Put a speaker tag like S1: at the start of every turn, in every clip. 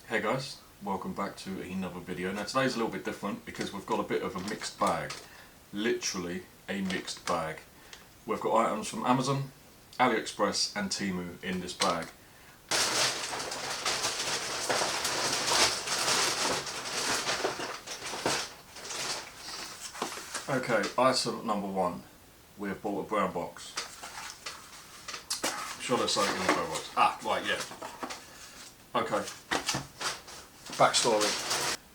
S1: Hey guys, welcome back to another video. Now today's a little bit different because we've got a bit of a mixed bag. Literally a mixed bag. We've got items from Amazon, AliExpress and Temu in this bag. Okay, item number one. We've bought a brown box. I'm sure there's something in the brown box. Ah, right, yeah. Okay. Backstory.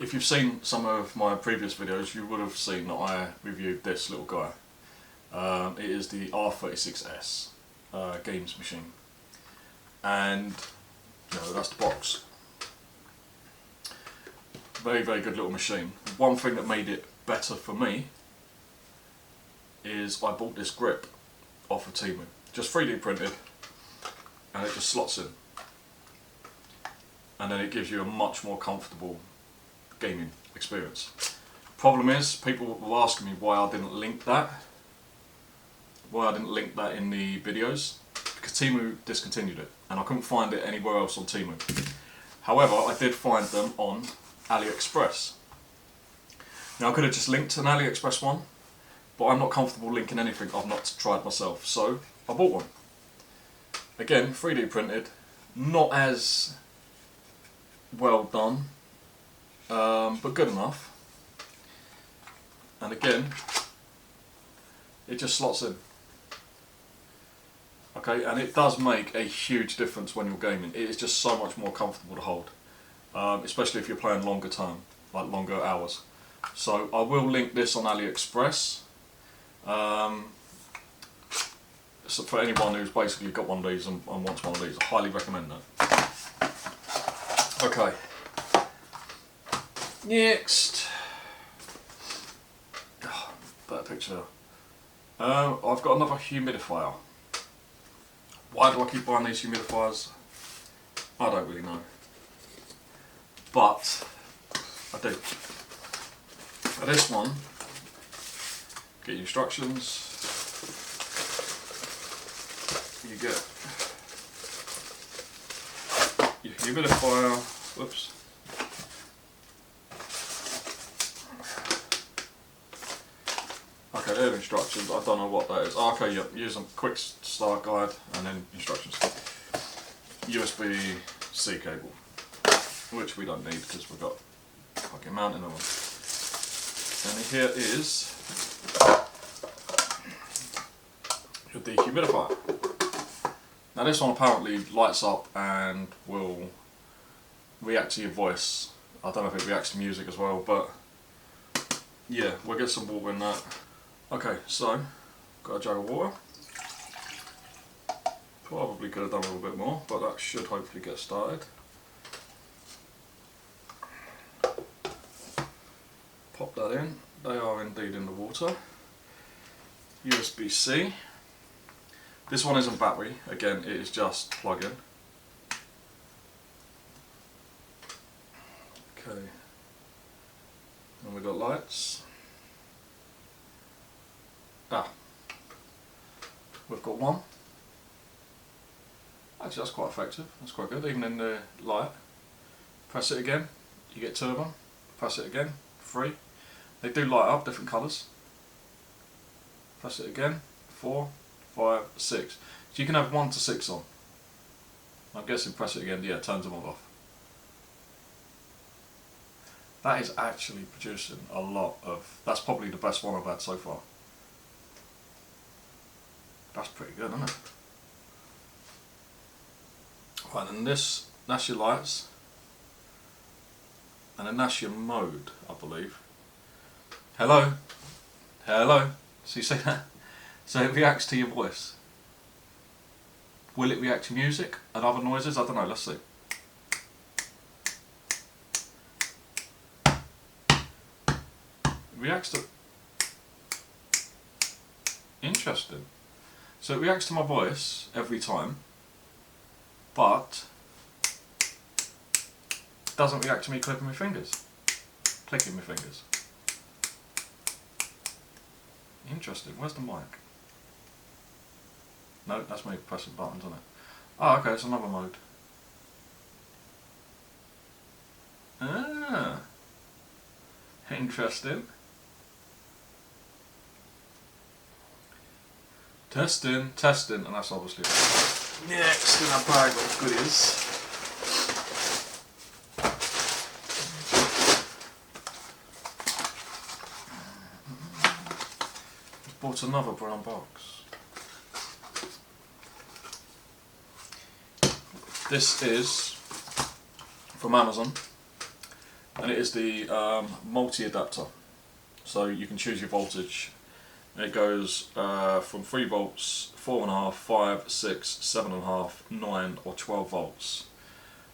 S1: If you've seen some of my previous videos, you would have seen that I reviewed this little guy. It is the R36S games machine. And, you know, that's the box. Very, very good little machine. One thing that made it better for me is I bought this grip off of Temu. Just 3D printed, and it just slots in. And then it gives you a much more comfortable gaming experience. Problem is, people were asking me why I didn't link that. Why I didn't link that in the videos. Because Temu discontinued it, and I couldn't find it anywhere else on Temu. However, I did find them on AliExpress. Now I could have just linked an AliExpress one, but I'm not comfortable linking anything I've not tried myself, so I bought one. Again, 3D printed, not as well done, but good enough. And again, it just slots in. Okay, and it does make a huge difference when you're gaming. It is just so much more comfortable to hold, especially if you're playing longer time, like longer hours. So I will link this on AliExpress. So for anyone who's basically got one of these and wants one of these, I highly recommend that. Okay. Next. Oh, better picture. I've got another humidifier. Why do I keep buying these humidifiers? I don't really know. But I do. For this one, get your instructions. You get your humidifier. Whoops. Okay, there are the instructions. I don't know what that is. Oh, okay, yeah, use a quick start guide and then instructions. USB-C cable, which we don't need because we've got fucking mounting on. And here is your dehumidifier. Now this one apparently lights up and will react to your voice. I don't know if it reacts to music as well, but yeah, we'll get some water in that. Okay, so got a jug of water. Probably could have done a little bit more, but that should hopefully get started. Pop that in. They are indeed in the water. USB-C. This one isn't battery, again it is just plug in. Okay, and we've got lights. We've got one. Actually that's quite effective, that's quite good, even in the light. Press it again, you get two of them. Press it again, 3. They do light up, different colours. Press it again, 4, 5, 6. So you can have 1 to 6 on. I'm guessing press it again, yeah, turns them all off. That is actually producing a lot of, that's probably the best one I've had so far. That's pretty good, isn't it? Right, and this, that's your lights. And then that's your mode, I believe. Hello? Hello? So you see that? So it reacts to your voice. Will it react to music and other noises? I don't know, let's see. It reacts to... Interesting. So it reacts to my voice every time, but it doesn't react to me clicking my fingers. Clicking my fingers. Interesting, where's the mic? No, that's me pressing buttons on it. Oh, okay, it's another mode. Interesting. Testing, testing, and that's obviously next in our bag of goodies. Bought another brown box. This is from Amazon, and it is the multi-adapter. So you can choose your voltage. It goes from 3 volts, 4.5, 5, 6, 7.5, 9 or 12 volts.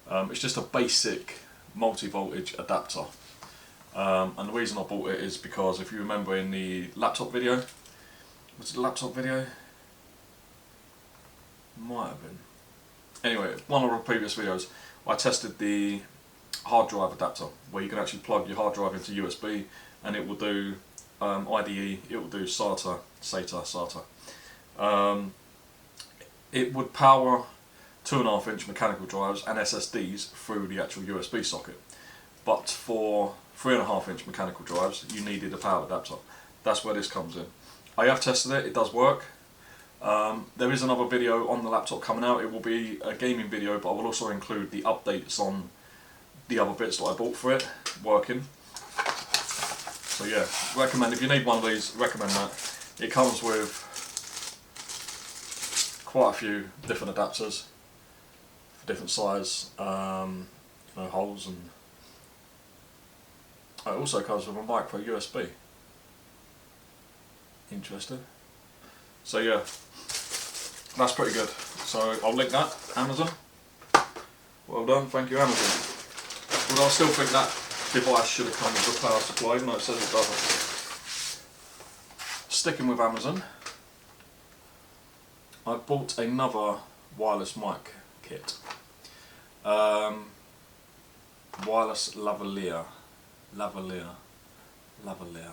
S1: It's just a basic multi-voltage adapter. And the reason I bought it is because if you remember in the laptop video, was it the laptop video? Might have been. Anyway, one of the previous videos I tested the hard drive adapter where you can actually plug your hard drive into USB and it will do IDE, it will do SATA. It would power 2.5-inch mechanical drives and SSDs through the actual USB socket, but for 3.5-inch mechanical drives you needed a power adapter. That's where this comes in. I have tested it, it does work. There is another video on the laptop coming out. It will be a gaming video, but I will also include the updates on the other bits that I bought for it working. So yeah, recommend, if you need one of these, recommend that. It comes with quite a few different adapters for different size holes, and it also comes with a micro USB. Interesting. So yeah, that's pretty good. So I'll link that, Amazon. Well done, thank you Amazon. But I still think that device should have come with a power supply, even though it says it doesn't. Sticking with Amazon, I bought another wireless mic kit. Wireless lavalier.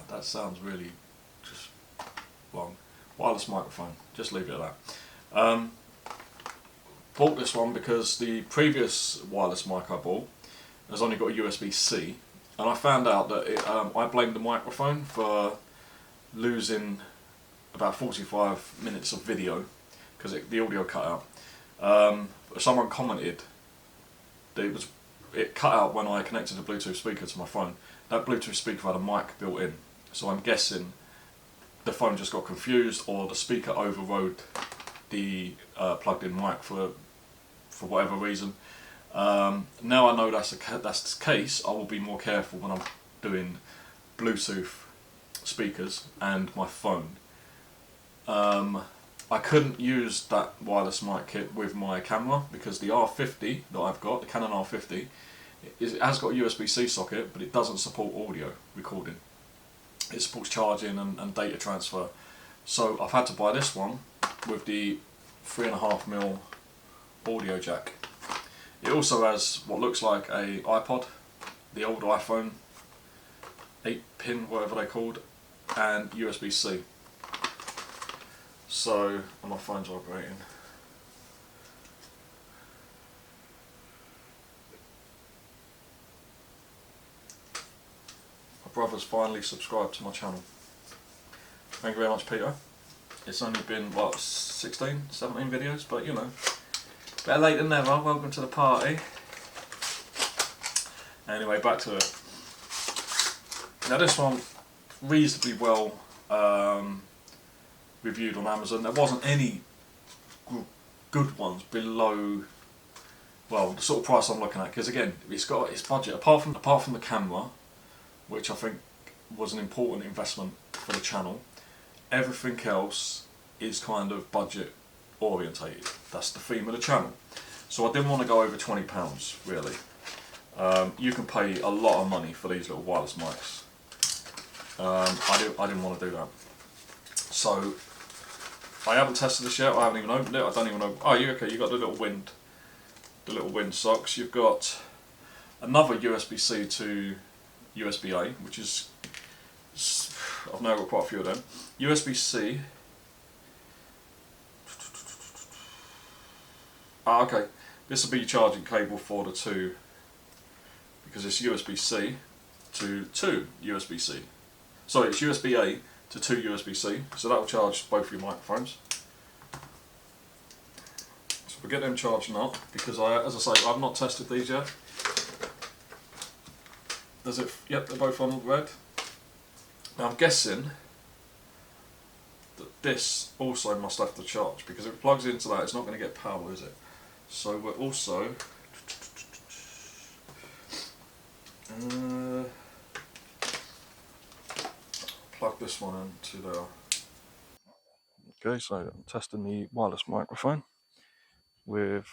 S1: That sounds really just wrong. Wireless microphone, just leave it at that. Bought this one because the previous wireless mic I bought has only got a USB-C, and I found out that I blamed the microphone for losing about 45 minutes of video because the audio cut out. Someone commented that it cut out when I connected a Bluetooth speaker to my phone. That Bluetooth speaker had a mic built in, so I'm guessing the phone just got confused or the speaker overrode the plugged in mic for whatever reason. Now I know that's the case, I will be more careful when I'm doing Bluetooth speakers and my phone. I couldn't use that wireless mic kit with my camera because the R50 that I've got, the Canon R50, it has got a USB-C socket, but it doesn't support audio recording. It supports charging and data transfer. So I've had to buy this one with the 3.5mm audio jack. It also has what looks like a iPod, the old iPhone 8-pin, whatever they're called, and USB-C. So, and my phone's vibrating. My brother's finally subscribed to my channel. Thank you very much, Peter. It's only been, what, 16, 17 videos, but you know, better late than never. Welcome to the party. Anyway, back to it. Now this one, reasonably well reviewed on Amazon. There wasn't any good ones below, well, the sort of price I'm looking at, because again, it's got its budget. Apart from the camera, which I think was an important investment for the channel, everything else is kind of budget orientated. That's the theme of the channel. So I didn't want to go over £20 really. You can pay a lot of money for these little wireless mics. I didn't want to do that. So I haven't tested this yet. I haven't even opened it. I don't even know. Oh, okay. You got the little wind socks. You've got another USB-C to USB-A, which is, I've now got quite a few of them. USB-C. Ah, okay. This will be your charging cable for the two, because it's USB-C to 2 USB-C. Sorry, it's USB-A to 2 USB-C, so that will charge both your microphones. So we'll get them charging up, because as I say, I've not tested these yet. Does it? Yep, they're both on red. Now I'm guessing that this also must have to charge, because if it plugs into that, it's not going to get power, is it? So we're also plug this one into there. Okay, so I'm testing the wireless microphone with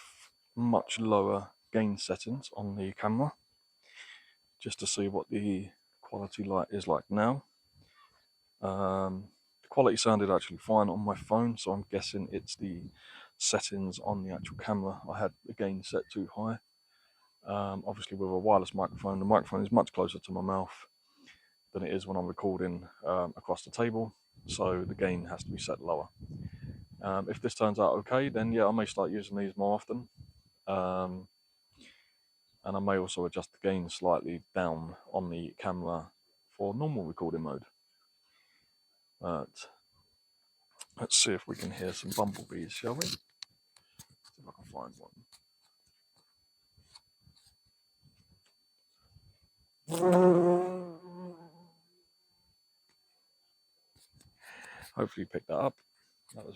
S1: much lower gain settings on the camera, just to see what the quality light is like now. The quality sounded actually fine on my phone, so I'm guessing it's the settings on the actual camera. I had the gain set too high. Obviously with a wireless microphone, the microphone is much closer to my mouth than it is when I'm recording across the table, so the gain has to be set lower. If this turns out okay, then yeah, I may start using these more often. And I may also adjust the gain slightly down on the camera for normal recording mode. But let's see if we can hear some bumblebees, shall we? See if I can find one. Hopefully you picked that up. That was...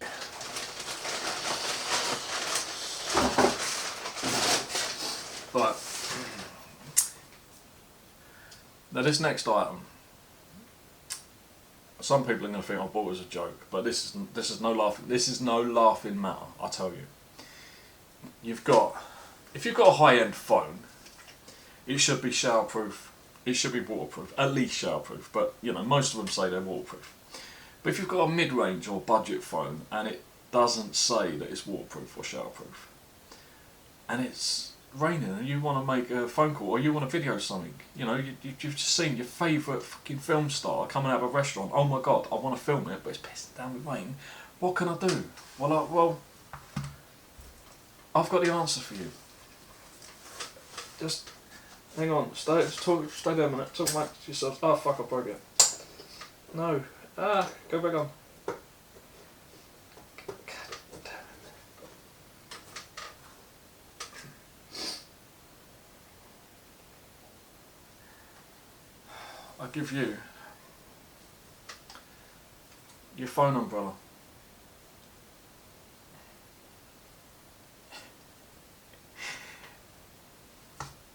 S1: Right. Now this next item, some people are going to think I bought it as a joke, but this is no laughing matter. I tell you, if you've got a high-end phone, it should be showerproof. It should be waterproof, at least showerproof. But you know, most of them say they're waterproof. But if you've got a mid-range or budget phone and it doesn't say that it's waterproof or showerproof, and it's raining and you want to make a phone call or you want to video something, you know, you've just seen your favourite fucking film star coming out of a restaurant, oh my god, I want to film it, but it's pissing down with rain, what can I do? Well, I've got the answer for you. Just hang on, stay there a minute, talk back to yourself. Oh fuck, I broke it. No, go back on. I give you your phone umbrella.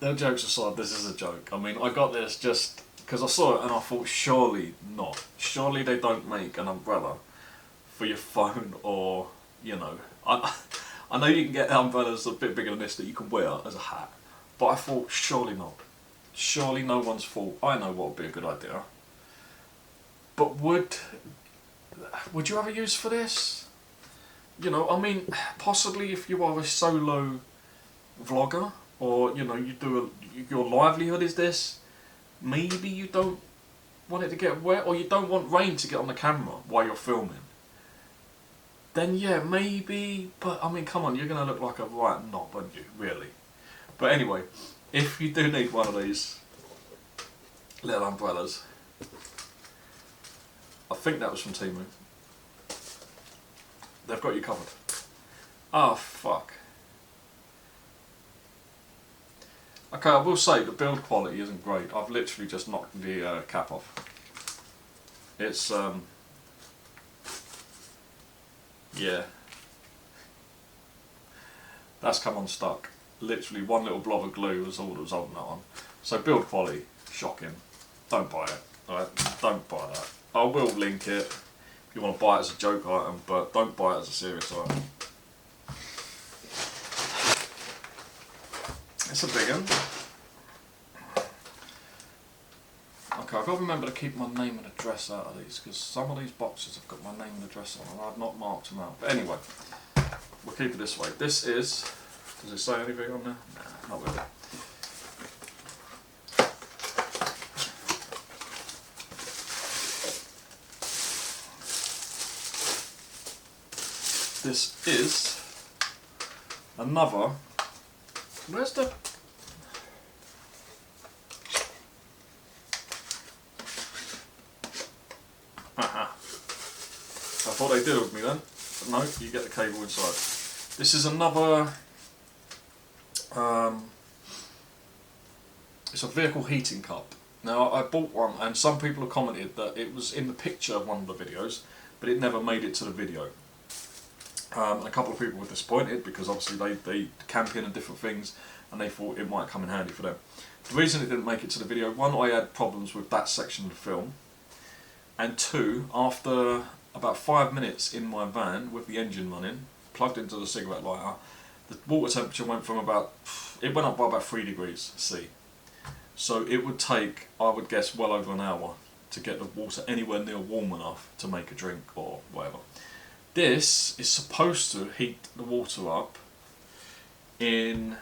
S1: No jokes aside, this is a joke. I mean, I got this just because I saw it and I thought, surely not. Surely they don't make an umbrella for your phone, or, you know. I know you can get umbrellas a bit bigger than this that you can wear as a hat, but I thought, surely not. Surely no one's thought, I know what would be a good idea. But would you have a use for this? You know, I mean, possibly if you are a solo vlogger, or you know, your livelihood is this, maybe you don't want it to get wet, or you don't want rain to get on the camera while you're filming. Then yeah, maybe, but I mean, come on, you're going to look like a right knob, aren't you, really? But anyway, if you do need one of these little umbrellas, I think that was from Temu. They've got you covered. Oh fuck. Okay, I will say the build quality isn't great. I've literally just knocked the cap off. It's yeah. That's come unstuck. Literally one little blob of glue was all that was holding that on. So build quality, shocking. Don't buy it. Alright, don't buy that. I will link it if you want to buy it as a joke item, but don't buy it as a serious item. It's a big one. Okay, I've got to remember to keep my name and address out of these, because some of these boxes have got my name and address on and I've not marked them out. But anyway, we'll keep it this way. This is, does it say anything on there? Nah, not really. This is another, where's the, what they did with me then. But no, you get the cable inside. This is another, it's a vehicle heating cup. Now I bought one and some people have commented that it was in the picture of one of the videos, but it never made it to the video. A couple of people were disappointed because obviously they camp in and different things and they thought it might come in handy for them. The reason it didn't make it to the video, one, I had problems with that section of the film, and two, after about 5 minutes in my van with the engine running, plugged into the cigarette lighter, the water temperature went from it went up by about 3 degrees C. So it would take, I would guess, well over an hour to get the water anywhere near warm enough to make a drink or whatever. This is supposed to heat the water up in,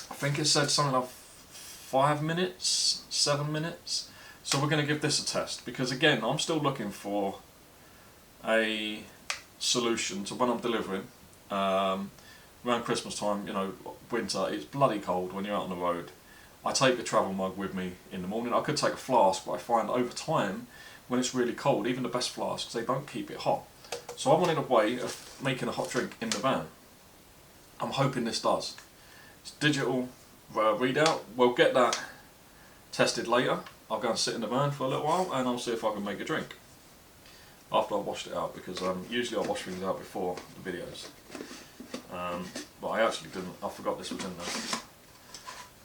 S1: I think it said something like 5 minutes, 7 minutes. So we're going to give this a test because again, I'm still looking for a solution to when I'm delivering. Around Christmas time, you know, winter, it's bloody cold when you're out on the road. I take a travel mug with me in the morning. I could take a flask, but I find over time, when it's really cold, even the best flasks, they don't keep it hot. So I wanted a way of making a hot drink in the van. I'm hoping this does. It's digital readout. We'll get that tested later. I'll go and sit in the van for a little while and I'll see if I can make a drink after I've washed it out, because usually I wash things out before the videos. But I actually didn't. I forgot this was in there.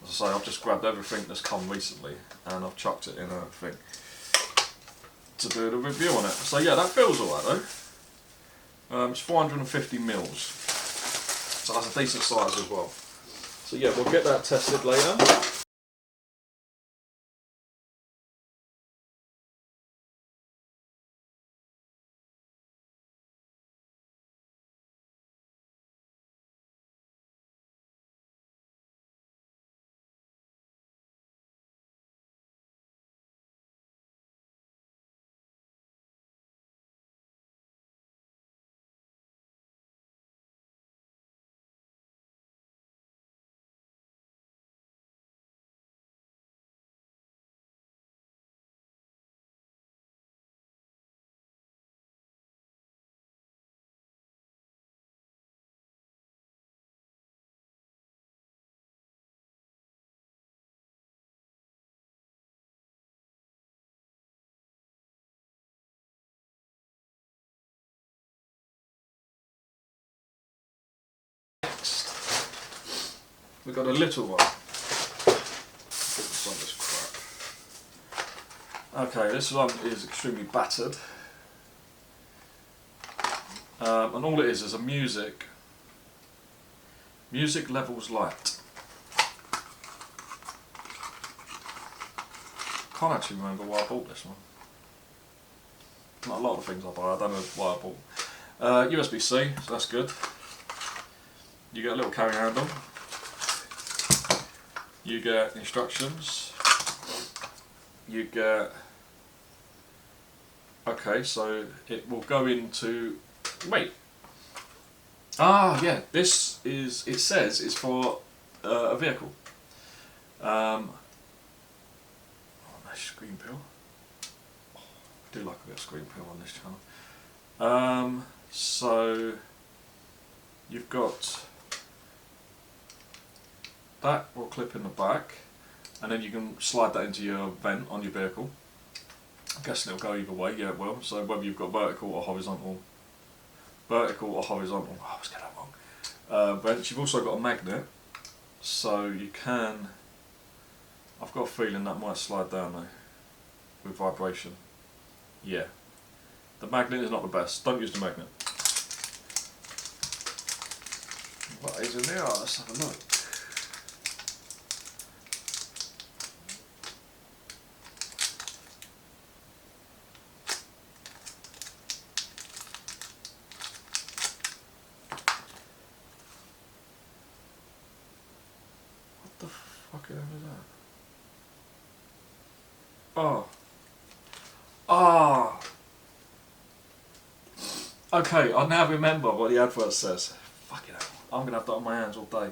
S1: As I say, I've just grabbed everything that's come recently and I've chucked it in a thing to do the review on it. So yeah, that feels alright though. It's 450 mils, so that's a decent size as well. So yeah, we'll get that tested later. We've got a little one. Okay, this one is extremely battered. And all it is a music levels light. Can't actually remember why I bought this one. Not a lot of things I buy, I don't know why I bought. USB-C, so that's good. You get a little carry handle. You get instructions. You get, okay, so it will go into, wait. Ah, yeah, this is, it says it's for a vehicle. Oh, nice screen peel. Oh, I do like a bit of screen peel on this channel. So you've got that will clip in the back, and then you can slide that into your vent on your vehicle. I'm guessing it'll go either way, yeah it will. So whether you've got vertical or horizontal. Oh, I was getting that wrong. Vents, you've also got a magnet, so you can, I've got a feeling that might slide down though, with vibration. Yeah. The magnet is not the best, don't use the magnet. What is in there? Let's have a look. What the fuck is that? Oh. Ah. Okay, I now remember what the advert says. Fucking hell. I'm gonna have that on my hands all day.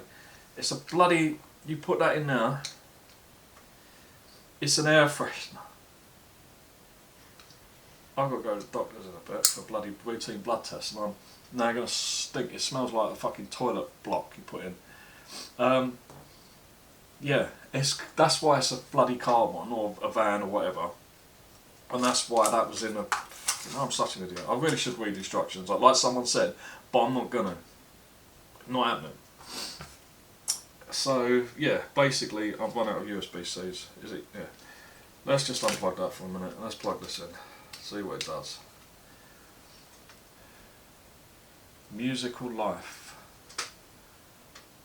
S1: It's a bloody, you put that in there. It's an air freshener. I've got to go to the doctor's in a bit for a bloody routine blood test, and I'm now going to stink. It smells like a fucking toilet block you put in. Yeah, that's why it's a bloody car one, or a van, or whatever. And that's why that was in a... I'm such an idiot. I really should read instructions, like someone said, but I'm not gonna. Not happening. So, yeah, basically, I've run out of USB-Cs. Is it? Yeah. Let's just unplug that for a minute. Let's plug this in. See what it does. Musical life.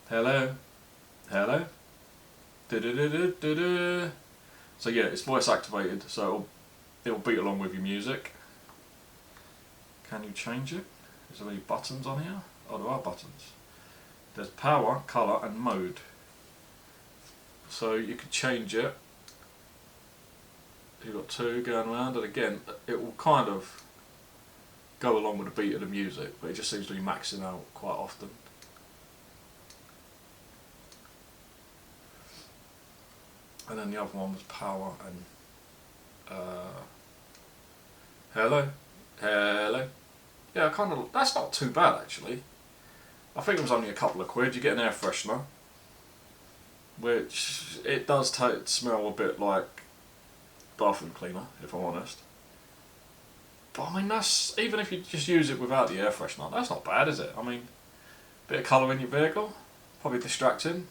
S1: Hello? Hello? Du-du-du-du-du-du. So yeah, it's voice activated, so it'll beat along with your music. Can you change it? Is there any buttons on here? Oh, there are buttons. There's power, colour and mode. So you can change it. You've got two going around, and again, it will kind of go along with the beat of the music, but it just seems to be maxing out quite often. And then the other one was power and hello, hello. Yeah, that's not too bad actually. I think it was only a couple of quid. You get an air freshener, which it does smell a bit like bathroom cleaner, if I'm honest. But I mean, that's, even if you just use it without the air freshener, that's not bad, is it? I mean, a bit of colour in your vehicle, probably distracting.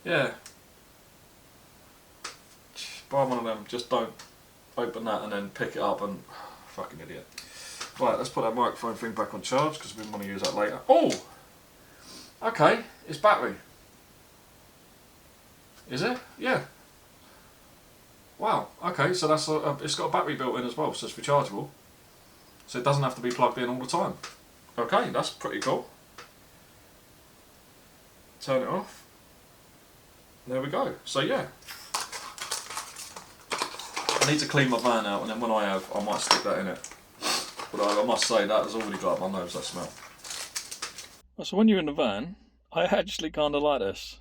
S1: Yeah. Buy one of them, just don't open that and then pick it up and... fucking idiot. Right, let's put that microphone thing back on charge because we want to use that later. Oh! Okay, it's battery. Is it? Yeah. Wow, okay, so that's it's got a battery built in as well, so it's rechargeable. So it doesn't have to be plugged in all the time. Okay, that's pretty cool. Turn it off. There we go. So yeah. I need to clean my van out, and then when I have, I might stick that in it. But I must say, that has already got up my nose, that smell. So when you're in the van, I actually kind of like this.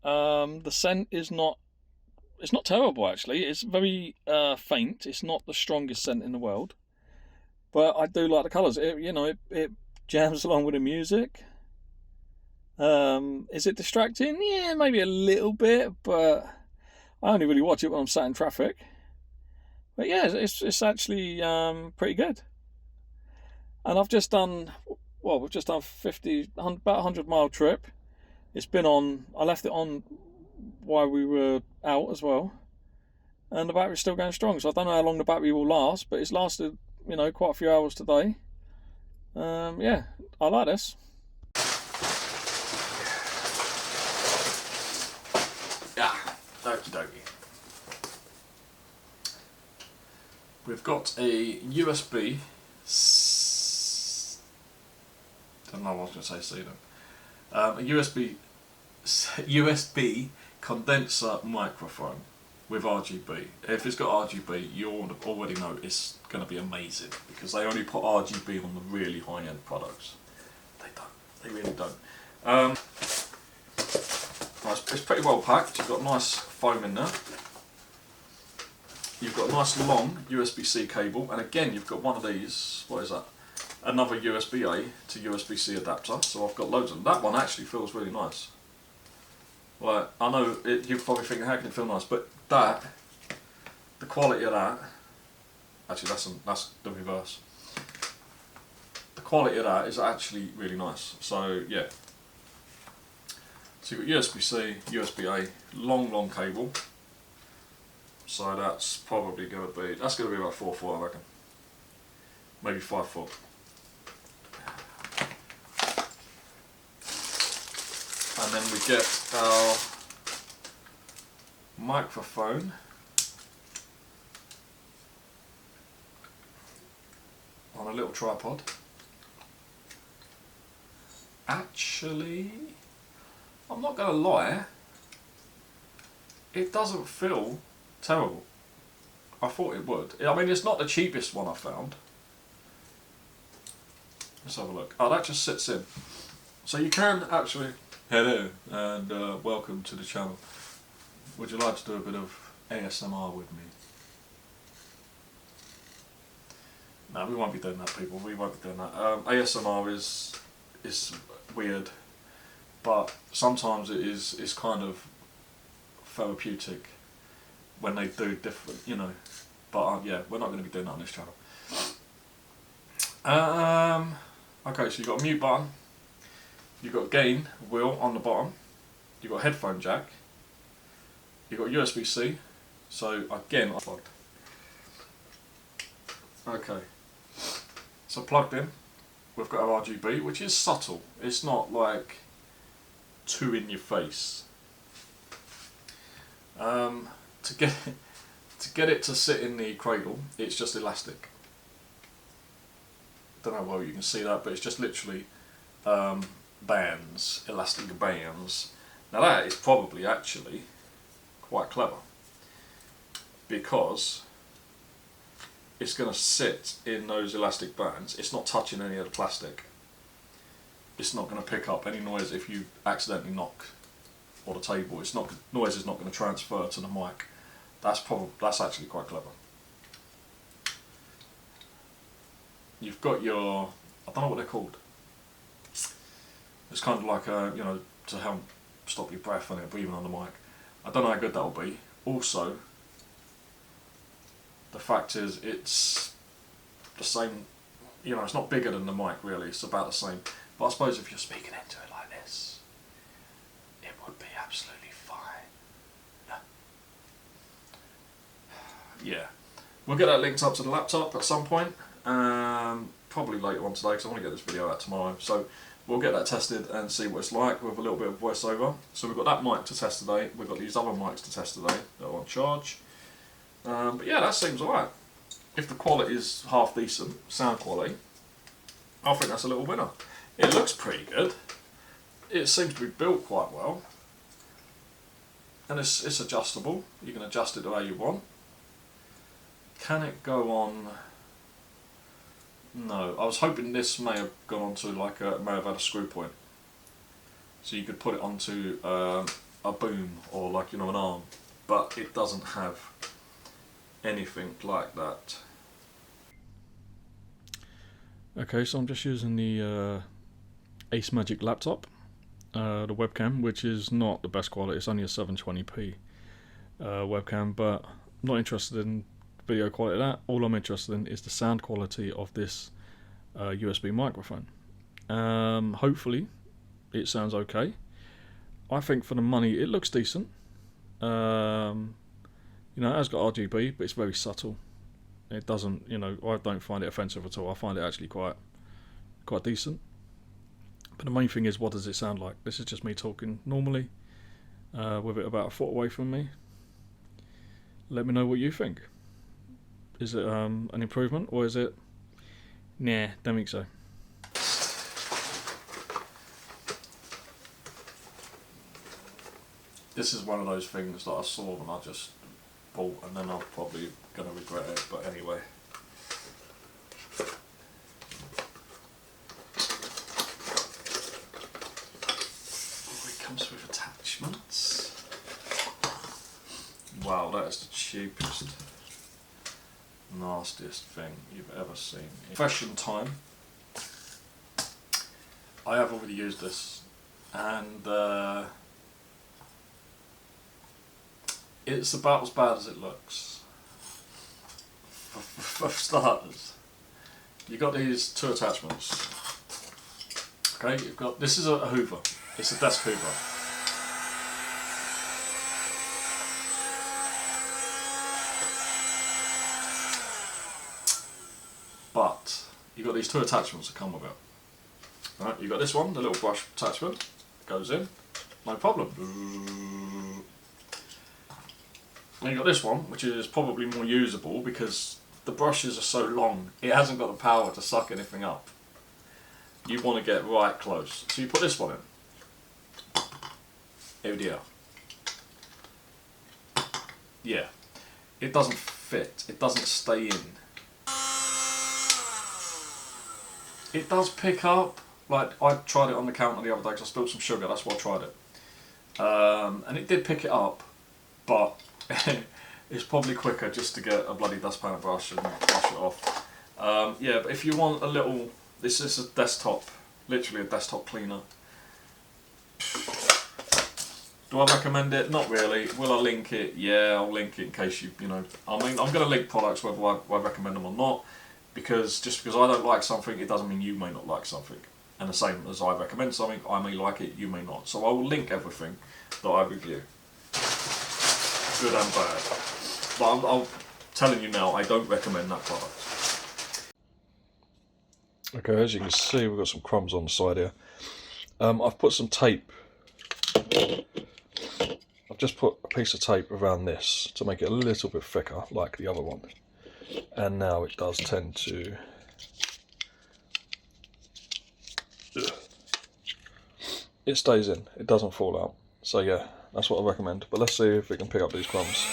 S1: The scent is not... it's not terrible actually. It's very faint. It's not the strongest scent in the world. But I do like the colours. It jams along with the music. Is it distracting? Yeah, maybe a little bit, but... I only really watch it when I'm sat in traffic. But yeah, it's actually pretty good. And I've just done, well, we've just done about a 100-mile trip. It's been on, I left it on while we were out as well. And the battery's still going strong. So I don't know how long the battery will last, but it's lasted, quite a few hours today. Yeah, I like this. Yeah. Okie dokie. We've got a USB. Don't know what I was going to say C then. A USB condenser microphone with RGB. If it's got RGB, you already know it's going to be amazing because they only put RGB on the really high-end products. They don't. They really don't. It's pretty well packed. You've got nice foam in there. You've got a nice long USB-C cable, and again you've got one of these, what is that? Another USB-A to USB-C adapter, so I've got loads of them. That one actually feels really nice. Like, I know you're probably thinking, how can it feel nice? But that, the quality of that, actually that's the reverse. The quality of that is actually really nice, so yeah. So you've got USB-C, USB-A, long cable. So that's probably going to be, that's going to be about 4 foot I reckon. Maybe 5 foot. And then we get our microphone on a little tripod. Actually, I'm not going to lie, it doesn't feel terrible. I thought it would. I mean, it's not the cheapest one I found. Let's have a look. Oh, that just sits in. So you can actually... Hello and welcome to the channel. Would you like to do a bit of ASMR with me? No, we won't be doing that, people. We won't be doing that. ASMR is weird, but sometimes it's kind of therapeutic when they do different, you know. But yeah, we're not going to be doing that on this channel. Okay, so you've got a mute button, you've got a gain wheel on the bottom, you've got a headphone jack, you've got USB-C, so again, I plugged. Okay, so plugged in, we've got our RGB, which is subtle, it's not like too in your face. To get it to sit in the cradle, it's just elastic. Don't know whether you can see that, but it's just literally bands, elastic bands. Now that is probably actually quite clever, because it's going to sit in those elastic bands. It's not touching any of the plastic. It's not going to pick up any noise if you accidentally knock on the table. It's not, noise is not going to transfer to the mic. That's actually quite clever. You've got your, I don't know what they're called. It's kind of like a, you know, to help stop your breath when you're breathing on the mic. I don't know how good that will be. Also, the fact is it's the same, you know, it's not bigger than the mic really, it's about the same. But I suppose if you're speaking into it like this, it would be absolutely fine. Yeah, we'll get that linked up to the laptop at some point, probably later on today because I want to get this video out tomorrow. So we'll get that tested and see what it's like with a little bit of voiceover. So we've got that mic to test today, we've got these other mics to test today that are on charge. But yeah, that seems alright. If the quality is half decent, sound quality, I think that's a little winner. It looks pretty good. It seems to be built quite well. And it's adjustable. You can adjust it the way you want. Can it go on? No, I was hoping this may have gone onto like may have had a screw point. So you could put it onto a boom or like, you know, an arm. But it doesn't have anything like that. Okay, so I'm just using the Ace Magic laptop, the webcam, which is not the best quality. It's only a 720p webcam, but I'm not interested in video quality of that. All I'm interested in is the sound quality of this USB microphone. Hopefully it sounds okay. I think for the money it looks decent. You know, it has got RGB, but it's very subtle. It doesn't, you know, I don't find it offensive at all. I find it actually quite decent. But the main thing is, what does it sound like? This is just me talking normally, with it about a foot away from me. Let me know what you think. Is it an improvement, or is it, nah, don't think so. This is one of those things that I saw and I just bought, and then I'm probably going to regret it, but anyway. It comes with attachments. Wow, that is the cheapest, nastiest thing you've ever seen. Fashion time. I have already used this, and it's about as bad as it looks. For starters, you've got these two attachments. Okay, you've got, this is a Hoover. It's a desk Hoover. But you've got these two attachments that come with it. Right, you've got this one, the little brush attachment, goes in, no problem. And you've got this one, which is probably more usable because the brushes are so long, it hasn't got the power to suck anything up. You want to get right close. So you put this one in. Oh dear. Yeah. It doesn't fit. It doesn't stay in. It does pick up. Like, I tried it on the counter the other day because I spilled some sugar, that's why I tried it. And it did pick it up, but it's probably quicker just to get a bloody dustpan and brush and brush it off. Yeah, but if you want a little, this is a desktop, literally a desktop cleaner. Do I recommend it? Not really. Will I link it? Yeah, I'll link it in case you know. I mean, I'm going to link products whether I recommend them or not, because just because I don't like something, it doesn't mean you may not like something. And the same as I recommend something, I may like it, you may not. So I will link everything that I review, good and bad. But I'm telling you now, I don't recommend that product.
S2: Okay, as you can see, we've got some crumbs on the side here. I've put some tape. I've just put a piece of tape around this to make it a little bit thicker, like the other one. And now it does tend to... It stays in, it doesn't fall out. So yeah, that's what I recommend. But let's see if we can pick up these crumbs.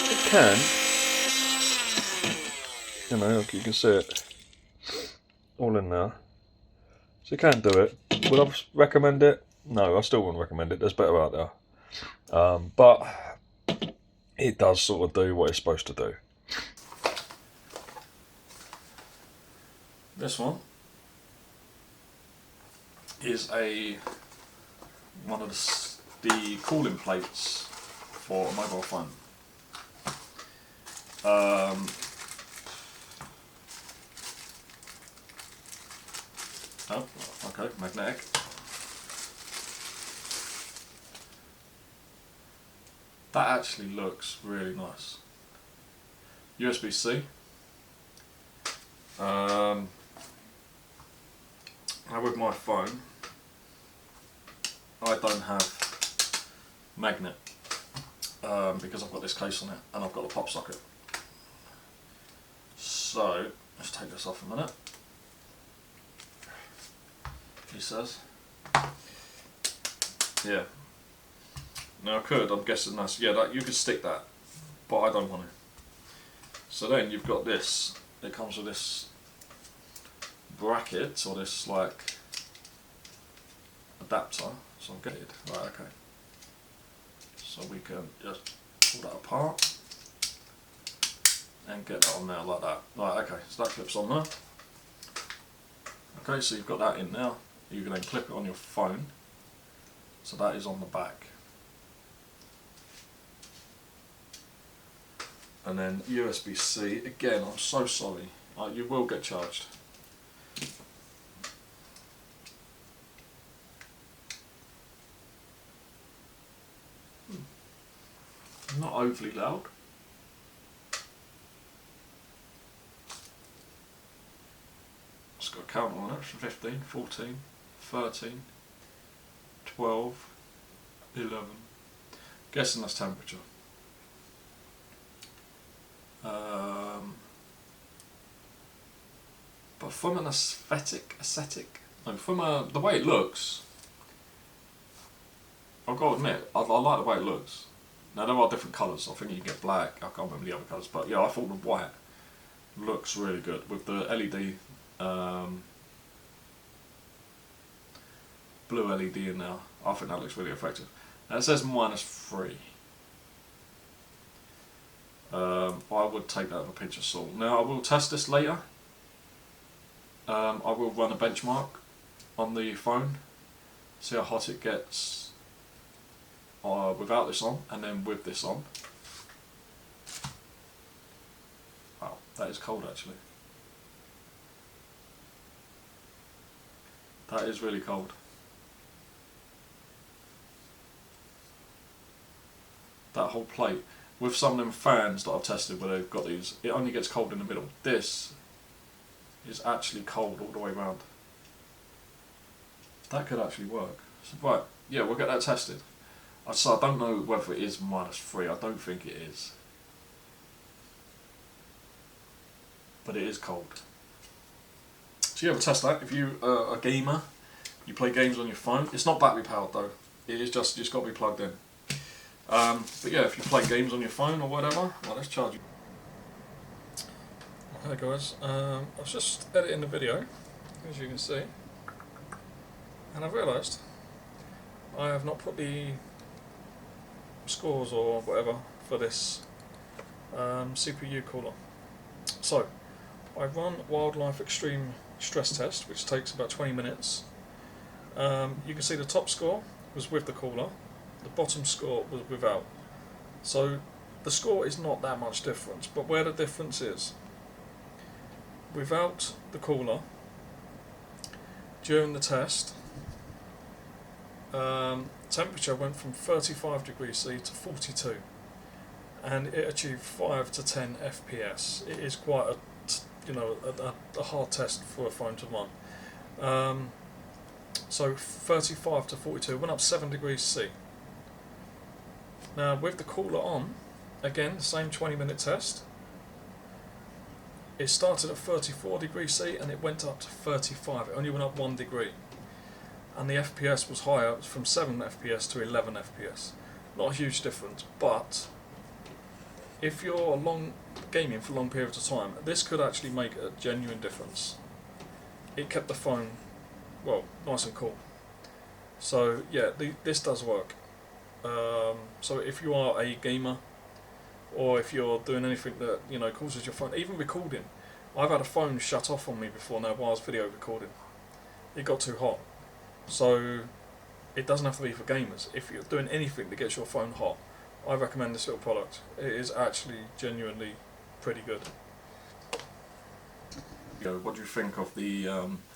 S2: It can, you know, like you can see it all in there. So you can do it. Would I recommend it? No, I still wouldn't recommend it. There's better out there. But it does sort of do what it's supposed to do.
S1: This one is one of the cooling plates for a mobile phone. Oh, okay, magnetic. That actually looks really nice. USB-C. Now with my phone, I don't have magnet because I've got this case on it and I've got a pop socket. So let's take this off a minute. He says, yeah. Now I could, I'm guessing that's, yeah, that you could stick that, but I don't want to. So then you've got this, it comes with this bracket, or this like adapter, so I'm getting, right, okay. So we can just pull that apart and get that on there like that. Right, okay, so that clips on there. Okay, so you've got that in now. You can then clip it on your phone, so that is on the back. And then USB-C, again, I'm so sorry, you will get charged. Not overly loud. It's got a counter on it, 15, 14, 13, 12, 11. Guessing that's temperature. But from an the way it looks, I've got to admit, I like the way it looks. Now there are different colours, I think you can get black, I can't remember the other colours, but yeah, I thought the white looks really good with the LED, blue LED in there. I think that looks really effective. Now it says -3. I would take that with a pinch of salt. Now I will test this later. I will run a benchmark on the phone, see how hot it gets without this on, and then with this on. Wow, that is cold actually. That is really cold. That whole plate. with some of them fans that I've tested where they've got these, it only gets cold in the middle. This is actually cold all the way around. That could actually work. So, right, yeah, we'll get that tested. So I don't know whether it is -3, I don't think it is. But it is cold. So yeah, we'll test that. If you are a gamer, you play games on your phone, it's not battery powered though, it is just got to be plugged in. But yeah, if you play games on your phone or whatever, well, let's charge you. Hey guys, I was just editing the video, as you can see, and I've realised I have not put the scores or whatever for this CPU cooler. So, I run Wildlife Extreme Stress Test, which takes about 20 minutes. You can see the top score was with the cooler, the bottom score was without. So the score is not that much difference, but where the difference is, without the cooler, during the test, temperature went from 35 degrees C to 42, and it achieved 5 to 10 FPS. It is quite a hard test for a phone to run. So 35 to 42 went up 7 degrees C. Now with the cooler on, again the same 20-minute test, it started at 34 degrees C and it went up to 35. It only went up 1 degree, and the FPS was higher. It was from 7 FPS to 11 FPS. Not a huge difference, but if you're gaming for long periods of time, this could actually make a genuine difference. It kept the phone, well, nice and cool. So yeah, this does work. So if you are a gamer, or if you're doing anything that causes your phone, even recording, I've had a phone shut off on me before now while I was video recording. It got too hot. So it doesn't have to be for gamers. If you're doing anything that gets your phone hot, I recommend this little product. It is actually genuinely pretty good. What do you think of the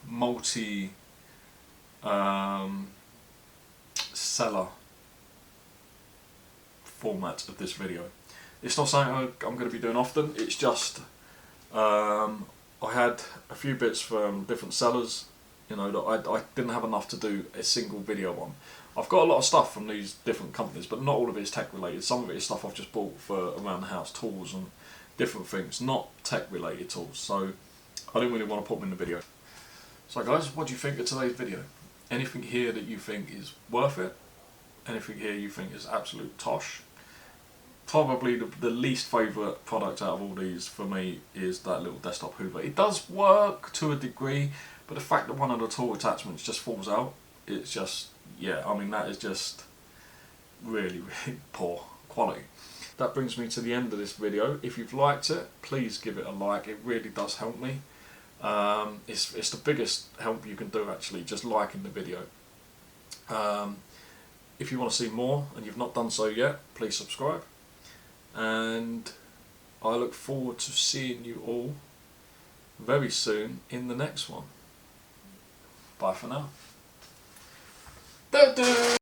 S1: multi seller format of this video? It's not something I'm going to be doing often. It's just I had a few bits from different sellers, that I didn't have enough to do a single video on. I've got a lot of stuff from these different companies, but not all of it is tech related. Some of it is stuff I've just bought for around the house, tools and different things, not tech related tools. So I didn't really want to put them in the video. So guys, what do you think of today's video? Anything here that you think is worth it? Anything here you think is absolute tosh? Probably the least favourite product out of all these for me is that little desktop hoover. It does work to a degree, but the fact that one of the tool attachments just falls out, it's just, yeah, I mean that is just really, really poor quality. That brings me to the end of this video. If you've liked it, please give it a like. It really does help me. It's the biggest help you can do actually, just liking the video. If you want to see more and you've not done so yet, please subscribe. And I look forward to seeing you all very soon in the next one. Bye for now.